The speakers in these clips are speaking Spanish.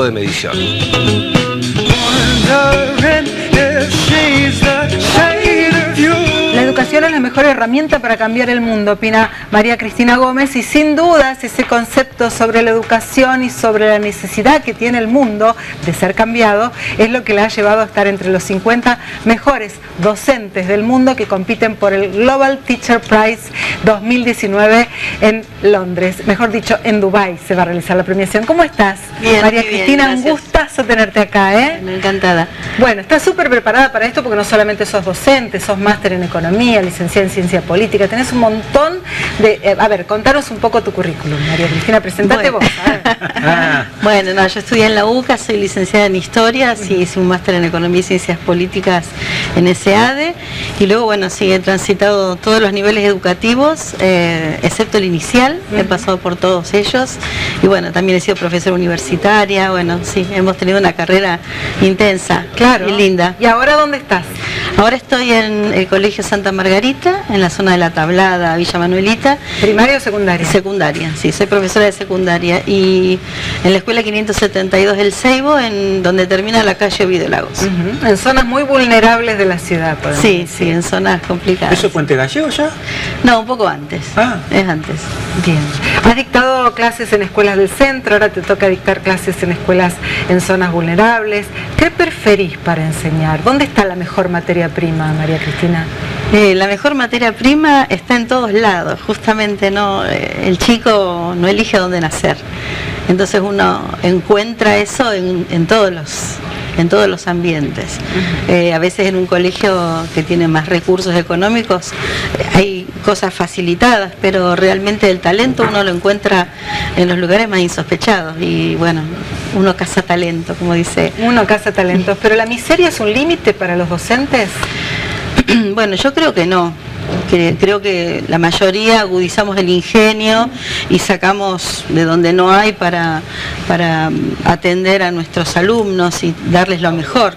de medición. La educación es la mejor herramienta para cambiar el mundo, opina María Cristina Gómez, y sin dudas ese concepto sobre la educación y sobre la necesidad que tiene el mundo de ser cambiado es lo que la ha llevado a estar entre los 50 mejores docentes del mundo que compiten por el Global Teacher Prize 2019 en Londres, mejor dicho en Dubái se va a realizar la premiación. ¿Cómo estás? Bien, María Cristina, bien, un gustazo tenerte acá, ¿eh? Encantada. Bueno, estás súper preparada para esto porque no solamente sos docente, sos máster en economía, licenciada en ciencia política, tenés un montón de... a ver, contanos un poco tu currículum, María Cristina, presentate vos. Bueno, no, yo estudié en la UCA, soy licenciada en historia, sí, hice un máster en economía y ciencias políticas en SEADE, y luego, bueno, sí, he transitado todos los niveles educativos, excepto el inicial, he pasado por todos ellos, y bueno, también he sido profesora universitaria, bueno, sí, hemos tenido una carrera intensa, claro, y linda. ¿Y ahora dónde estás? Ahora estoy en el Colegio Santa Margarita, en la zona de La Tablada, Villa Manuelita. ¿Primaria o secundaria? Secundaria, sí, soy profesora de secundaria, y en la escuela 572 del Seibo, en donde termina la calle Ovidio Lagos. En zonas muy vulnerables de la ciudad, podemos decir. Sí, en zonas complicadas. ¿Eso es Puente Gallego ya? No, un poco antes. Es antes. Bien. Has dictado clases en escuelas del centro, ahora te toca dictar clases en escuelas en zonas vulnerables. ¿Qué preferís para enseñar? ¿Dónde está la mejor materia prima, María Cristina? La mejor materia prima está en todos lados, justamente no, el chico no elige dónde nacer, entonces uno encuentra eso en todos los ambientes. A veces en un colegio que tiene más recursos económicos hay cosas facilitadas, pero realmente el talento uno lo encuentra en los lugares más insospechados, y bueno, uno caza talento, como dice. Uno caza talentos, pero ¿la miseria es un límite para los docentes? Bueno, yo creo que no. Creo que la mayoría agudizamos el ingenio y sacamos de donde no hay para atender a nuestros alumnos y darles lo mejor.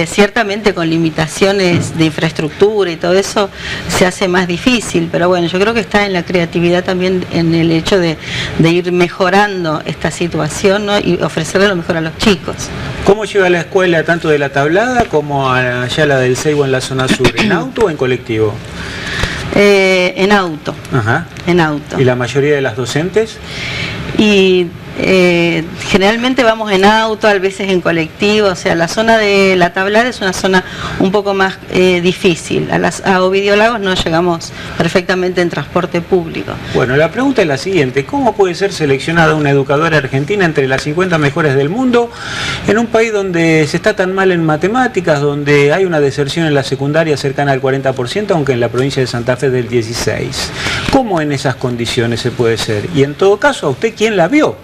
Ciertamente con limitaciones de infraestructura y todo eso se hace más difícil, pero bueno, yo creo que está en la creatividad también, en el hecho de ir mejorando esta situación, ¿no? Y ofrecerle lo mejor a los chicos. ¿Cómo llega la escuela tanto de La Tablada como allá la del Seibo en la zona sur? ¿En auto o en colectivo? En auto. Ajá. En auto. ¿Y la mayoría de las docentes? Y generalmente vamos en auto, a veces en colectivo, o sea, la zona de La Tablada es una zona un poco más difícil. A Ovidio Lagos no llegamos perfectamente en transporte público. Bueno, la pregunta es la siguiente: ¿cómo puede ser seleccionada una educadora argentina entre las 50 mejores del mundo en un país donde se está tan mal en matemáticas, donde hay una deserción en la secundaria cercana al 40%, aunque en la provincia de Santa Fe es del 16%? ¿Cómo en esas condiciones se puede ser? Y en todo caso, ¿a usted quién la vio?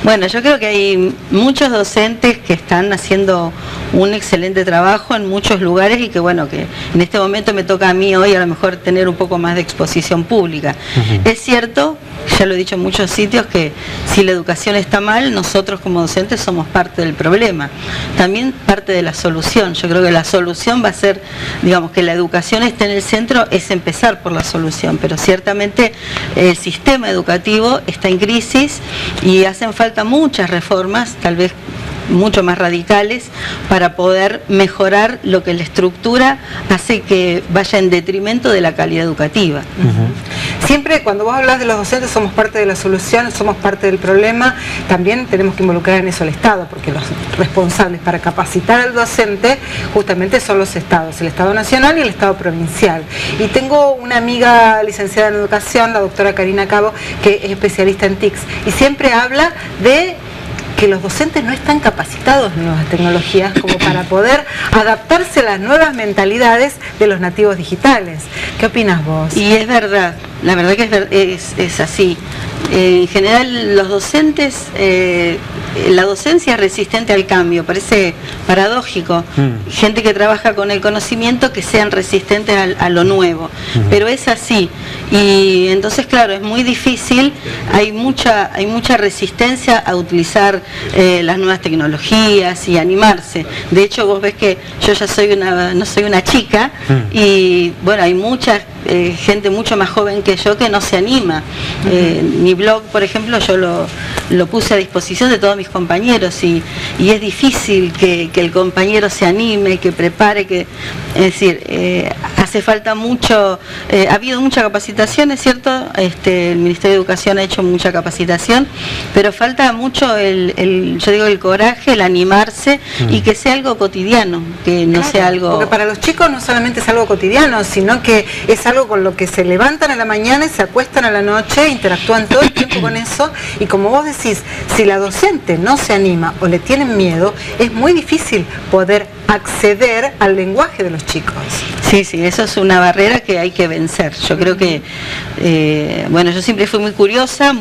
Bueno, yo creo que hay muchos docentes que están haciendo un excelente trabajo en muchos lugares, y que bueno, que en este momento me toca a mí hoy a lo mejor tener un poco más de exposición pública. Es cierto, ya lo he dicho en muchos sitios, que si la educación está mal, nosotros como docentes somos parte del problema, también parte de la solución. Yo creo que la solución va a ser, digamos, que la educación esté en el centro, es empezar por la solución, pero ciertamente el sistema educativo está en crisis y hacen falta muchas reformas, tal vez mucho más radicales, para poder mejorar lo que la estructura hace que vaya en detrimento de la calidad educativa. Siempre cuando vos hablas de los docentes somos parte de la solución, somos parte del problema, también tenemos que involucrar en eso al Estado, porque los responsables para capacitar al docente justamente son los estados, el Estado Nacional y el Estado Provincial. Y tengo una amiga licenciada en Educación, la doctora Karina Cabo, que es especialista en TICs, y siempre habla de que los docentes no están capacitados en nuevas tecnologías como para poder adaptarse a las nuevas mentalidades de los nativos digitales. ¿Qué opinas vos? Y es verdad, la verdad que es así. En general los docentes, la docencia es resistente al cambio, parece paradójico. Gente que trabaja con el conocimiento que sean resistentes a lo nuevo, pero es así. Y entonces, claro, es muy difícil, hay mucha resistencia a utilizar las nuevas tecnologías y animarse. De hecho, vos ves que yo ya no soy una chica, y bueno, hay mucha gente mucho más joven que yo que no se anima, ni mi blog, por ejemplo, yo lo puse a disposición de todos mis compañeros y es difícil que el compañero se anime, que prepare, es decir, hace falta mucho, ha habido mucha capacitación, es cierto, el Ministerio de Educación ha hecho mucha capacitación, pero falta mucho yo digo, el coraje, el animarse y que sea algo cotidiano, que no sea algo... Porque para los chicos no solamente es algo cotidiano, sino que es algo con lo que se levantan a la mañana y se acuestan a la noche, interactúan todo el tiempo con eso, y como vos decís, si la docente no se anima o le tienen miedo, es muy difícil poder acceder al lenguaje de los chicos. Sí, eso es una barrera que hay que vencer. Yo creo que, bueno, yo siempre fui muy curiosa,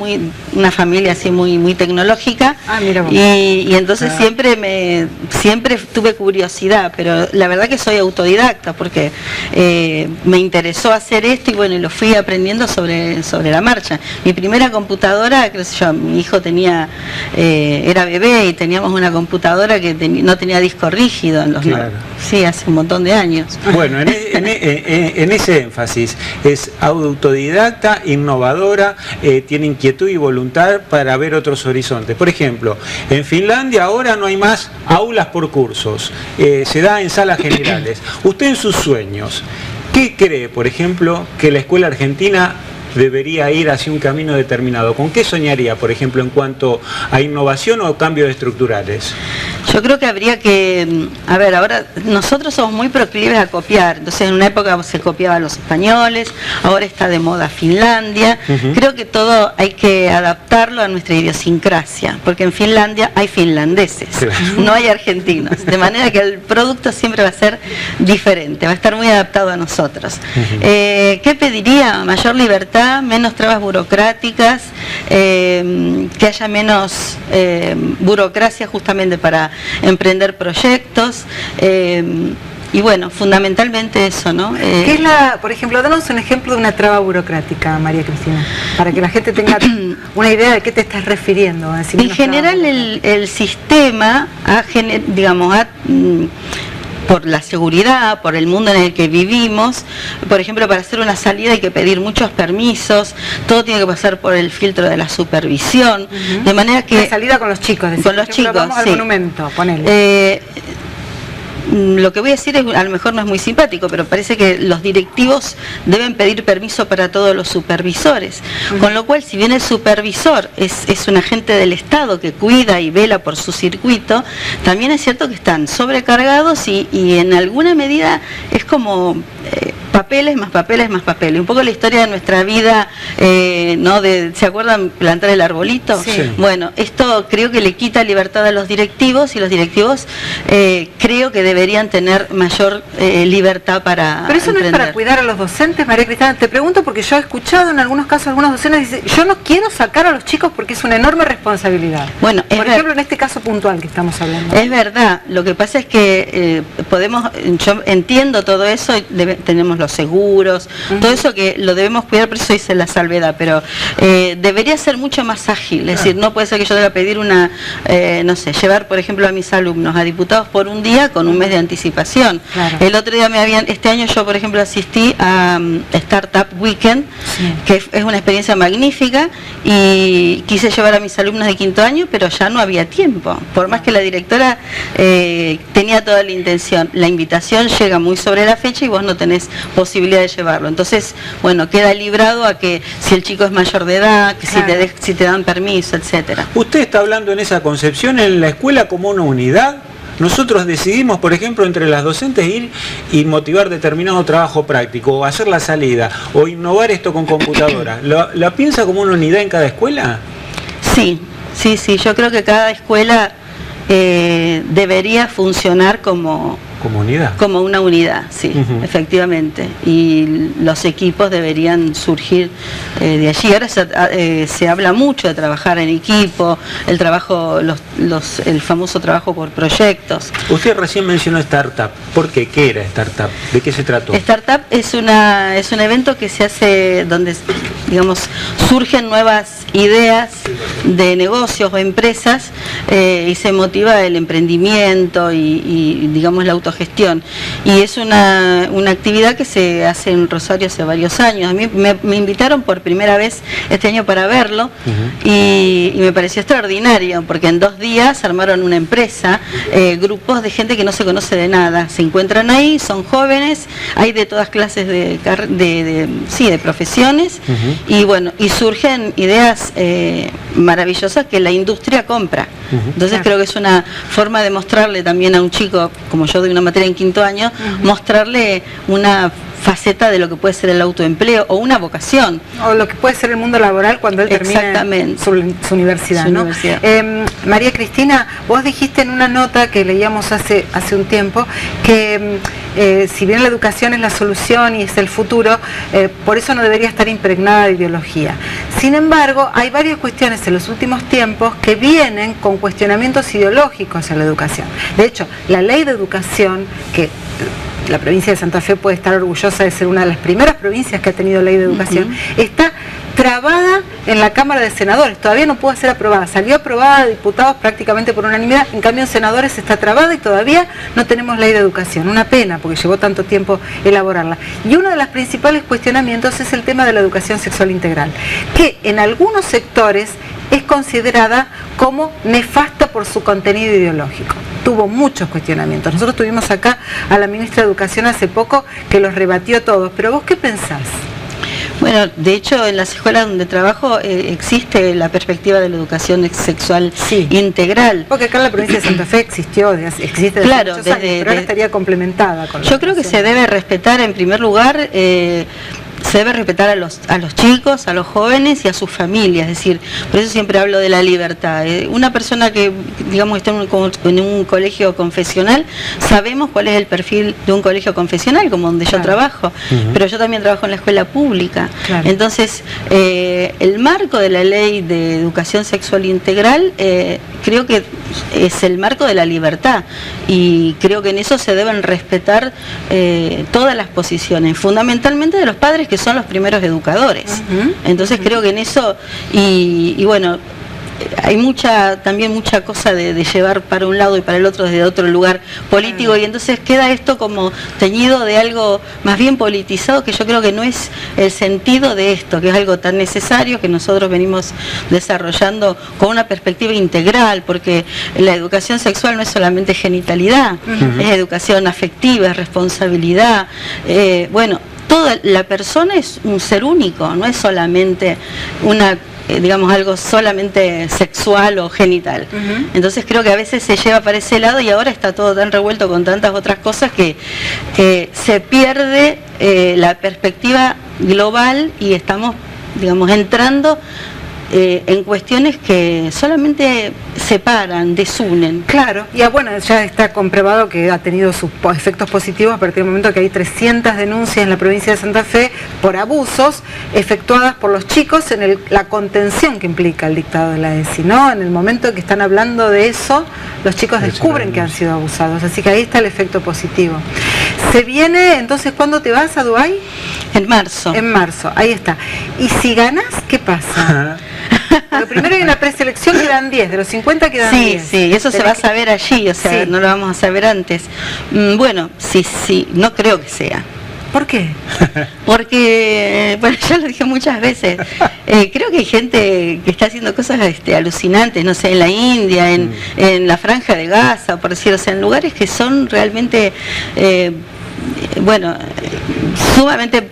una familia así muy tecnológica, mira vos. y entonces siempre tuve curiosidad, pero la verdad que soy autodidacta porque me interesó hacer esto y bueno, lo fui aprendiendo sobre la marcha. Mi primera computadora, qué sé yo, mi hijo era bebé y teníamos una computadora que no tenía disco rígido en los sí, hace un montón de años. Bueno, en ese énfasis, es autodidacta, innovadora, tiene inquietud y voluntad para ver otros horizontes. Por ejemplo, en Finlandia ahora no hay más aulas por cursos, se da en salas generales. Usted en sus sueños, ¿qué cree, por ejemplo, que la escuela argentina debería ir hacia un camino determinado? ¿Con qué soñaría, por ejemplo, en cuanto a innovación o cambios estructurales? Yo creo que habría que, a ver, ahora nosotros somos muy proclives a copiar, entonces en una época se copiaba a los españoles, ahora está de moda Finlandia, creo que todo hay que adaptarlo a nuestra idiosincrasia, porque en Finlandia hay finlandeses, no hay argentinos, de manera que el producto siempre va a ser diferente, va a estar muy adaptado a nosotros. ¿Qué pediría? Mayor libertad, menos trabas burocráticas, que haya menos burocracia justamente para emprender proyectos, y bueno, fundamentalmente eso, ¿no? ¿Qué es por ejemplo, danos un ejemplo de una traba burocrática, María Cristina, para que la gente tenga una idea de qué te estás refiriendo? En general el sistema por la seguridad, por el mundo en el que vivimos, por ejemplo, para hacer una salida hay que pedir muchos permisos, todo tiene que pasar por el filtro de la supervisión, de manera que... La salida con los chicos, con los chicos, vamos al monumento, ponele. Lo que voy a decir a lo mejor no es muy simpático, pero parece que los directivos deben pedir permiso para todos los supervisores, con lo cual si bien el supervisor es un agente del Estado que cuida y vela por su circuito, también es cierto que están sobrecargados y en alguna medida es como papeles más papeles más papeles, un poco la historia de nuestra vida, ¿no? ¿Se acuerdan plantar el arbolito? Sí. Bueno, esto creo que le quita libertad a los directivos y los directivos creo que deberían tener mayor libertad para Pero eso emprender. No es para cuidar a los docentes, María Cristina. Te pregunto porque yo he escuchado en algunos casos algunos docentes dicen, yo no quiero sacar a los chicos porque es una enorme responsabilidad. Bueno, por ejemplo, en este caso puntual que estamos hablando. Es verdad, lo que pasa es que yo entiendo todo eso, tenemos los seguros, todo eso que lo debemos cuidar, por eso hice la salvedad, pero debería ser mucho más ágil, es decir, no puede ser que yo deba pedir no sé, llevar por ejemplo a mis alumnos, a diputados por un día con un mes de anticipación. Claro. El otro día este año yo por ejemplo asistí a Startup Weekend, que es una experiencia magnífica, y quise llevar a mis alumnos de quinto año, pero ya no había tiempo, por más que la directora tenía toda la intención. La invitación llega muy sobre la fecha y vos no tenés posibilidad de llevarlo, entonces bueno, queda librado a que si el chico es mayor de edad, que claro, si te dan permiso, etcétera. Usted está hablando en esa concepción en la escuela como una unidad. Nosotros decidimos, por ejemplo, entre las docentes ir y motivar determinado trabajo práctico, o hacer la salida, o innovar esto con computadora. ¿La piensa como una unidad en cada escuela? Sí, yo creo que cada escuela debería funcionar como unidad. Como una unidad, sí, efectivamente. Y los equipos deberían surgir de allí. Ahora se habla mucho de trabajar en equipo, el famoso trabajo por proyectos. Usted recién mencionó Startup. ¿Por qué? ¿Qué era Startup? ¿De qué se trató? Startup es un evento que se hace donde digamos, surgen nuevas ideas de negocios o empresas y se motiva el emprendimiento y digamos la autogestión. Y es una actividad que se hace en Rosario hace varios años. A mí me invitaron por primera vez este año para verlo y me pareció extraordinario porque en 2 días armaron una empresa, grupos de gente que no se conoce de nada, se encuentran ahí, son jóvenes, hay de todas clases de profesiones y bueno, y surgen ideas maravillosas que la industria compra. Entonces creo que es una forma de mostrarle también a un chico, como yo doy una materia en 5º año, mostrarle una faceta de lo que puede ser el autoempleo o una vocación. O lo que puede ser el mundo laboral cuando él termine su universidad, ¿no? María Cristina, vos dijiste en una nota que leíamos hace un tiempo que si bien la educación es la solución y es el futuro, por eso no debería estar impregnada de ideología. Sin embargo, hay varias cuestiones en los últimos tiempos que vienen con cuestionamientos ideológicos a la educación. De hecho, la ley de educación, que la provincia de Santa Fe puede estar orgullosa de ser una de las primeras provincias que ha tenido ley de educación, está trabada en la Cámara de Senadores, todavía no pudo ser aprobada, salió aprobada de diputados prácticamente por unanimidad, en cambio en senadores está trabada y todavía no tenemos ley de educación, una pena porque llevó tanto tiempo elaborarla. Y uno de los principales cuestionamientos es el tema de la educación sexual integral, que en algunos sectores es considerada como nefasta por su contenido ideológico. Tuvo muchos cuestionamientos. Nosotros tuvimos acá a la ministra de Educación hace poco que los rebatió todos, pero ¿vos qué pensás? Bueno, de hecho en las escuelas donde trabajo existe la perspectiva de la educación sexual integral. Porque acá en la provincia de Santa Fe existe desde claro, muchos años, pero ahora estaría complementada con yo creo que se debe respetar en primer lugar se debe respetar a los chicos, a los jóvenes y a sus familias, es decir, por eso siempre hablo de la libertad. Una persona que, digamos, está en un colegio confesional, sabemos cuál es el perfil de un colegio confesional, como donde yo trabajo, pero yo también trabajo en la escuela pública. Entonces, el marco de la ley de educación sexual integral, creo que es el marco de la libertad, y creo que en eso se deben respetar todas las posiciones, fundamentalmente de los padres, que son los primeros educadores. Entonces creo que en eso, y bueno, hay también mucha cosa de llevar para un lado y para el otro desde otro lugar político, y entonces queda esto como teñido de algo más bien politizado, que yo creo que no es el sentido de esto, que es algo tan necesario que nosotros venimos desarrollando con una perspectiva integral, porque la educación sexual no es solamente genitalidad, es educación afectiva, es responsabilidad, bueno, toda la persona es un ser único, no es solamente digamos, algo solamente sexual o genital. Entonces creo que a veces se lleva para ese lado y ahora está todo tan revuelto con tantas otras cosas que se pierde la perspectiva global y estamos, digamos, entrando en cuestiones que solamente separan, desunen. Claro, y bueno, ya está comprobado que ha tenido sus efectos positivos a partir del momento que hay 300 denuncias en la provincia de Santa Fe por abusos efectuadas por los chicos en la contención que implica el dictado de la ESI, ¿no? En el momento que están hablando de eso, los chicos descubren que han sido abusados, así que ahí está el efecto positivo. Se viene, entonces, ¿cuándo te vas a Dubái? En marzo. En marzo, ahí está. ¿Y si ganas, qué pasa? Porque primero hay una preselección, quedan 10, de los 50 quedan 10. Sí, eso se va a saber allí, o sea, no lo vamos a saber antes. Bueno, sí, no creo que sea. ¿Por qué? Porque, bueno, ya lo dije muchas veces, creo que hay gente que está haciendo cosas alucinantes, no sé, en la India, en la Franja de Gaza, por decirlo, o sea, en lugares que son realmente... bueno, sumamente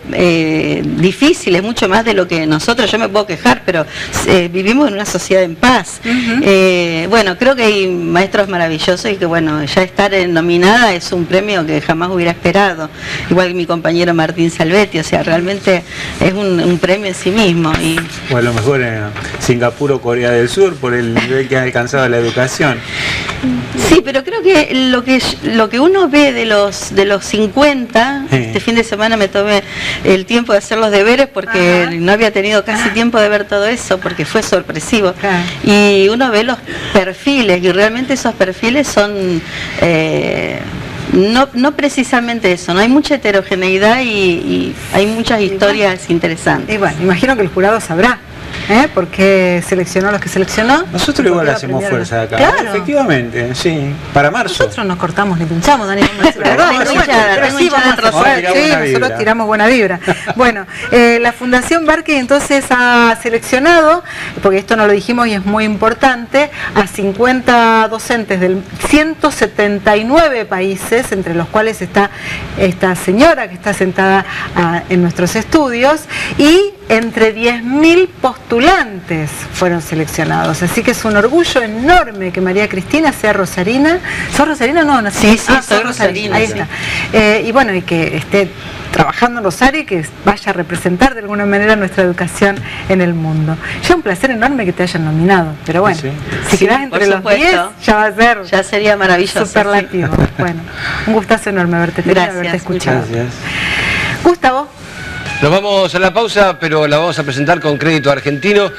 difíciles, mucho más de lo que nosotros, yo me puedo quejar, pero vivimos en una sociedad en paz. Bueno, creo que hay maestros maravillosos y que, bueno, ya estar nominada es un premio que jamás hubiera esperado, igual que mi compañero Martín Salvetti, o sea, realmente es un premio en sí mismo. O a lo mejor en Singapur o Corea del Sur, por el nivel que ha alcanzado la educación. Sí, pero creo que lo que uno ve de los 50, este fin de semana me tomé el tiempo de hacer los deberes porque no había tenido casi tiempo de ver todo eso porque fue sorpresivo. Y uno ve los perfiles y realmente esos perfiles son No precisamente eso, no hay mucha heterogeneidad y hay muchas historias interesantes. Y bueno, imagino que el jurado sabrá. ¿Por qué seleccionó los que seleccionó? Nosotros igual hacemos fuerza acá. Claro. Efectivamente, sí. Para marzo. Nosotros nos cortamos ni pinchamos, Dani. Nosotros tiramos buena vibra. Bueno, la Fundación Barclay entonces ha seleccionado, porque esto no lo dijimos y es muy importante, a 50 docentes de 179 países, entre los cuales está esta señora que está sentada en nuestros estudios, y entre 10.000 postulantes fueron seleccionados. Así que es un orgullo enorme que María Cristina sea rosarina. ¿Sos rosarina? No, no sé. Sí, soy rosarina. Ahí está. Y bueno, y que esté trabajando en Rosario y que vaya a representar de alguna manera nuestra educación en el mundo. Ya un placer enorme que te hayan nominado, pero bueno, si quedás entre los 10, ya va a ser, ya sería maravilloso, superlativo. Sí. Bueno, un gustazo enorme haberte tenido, haberte escuchado. Gracias. Gustavo. Nos vamos a la pausa, pero la vamos a presentar con Crédito Argentino.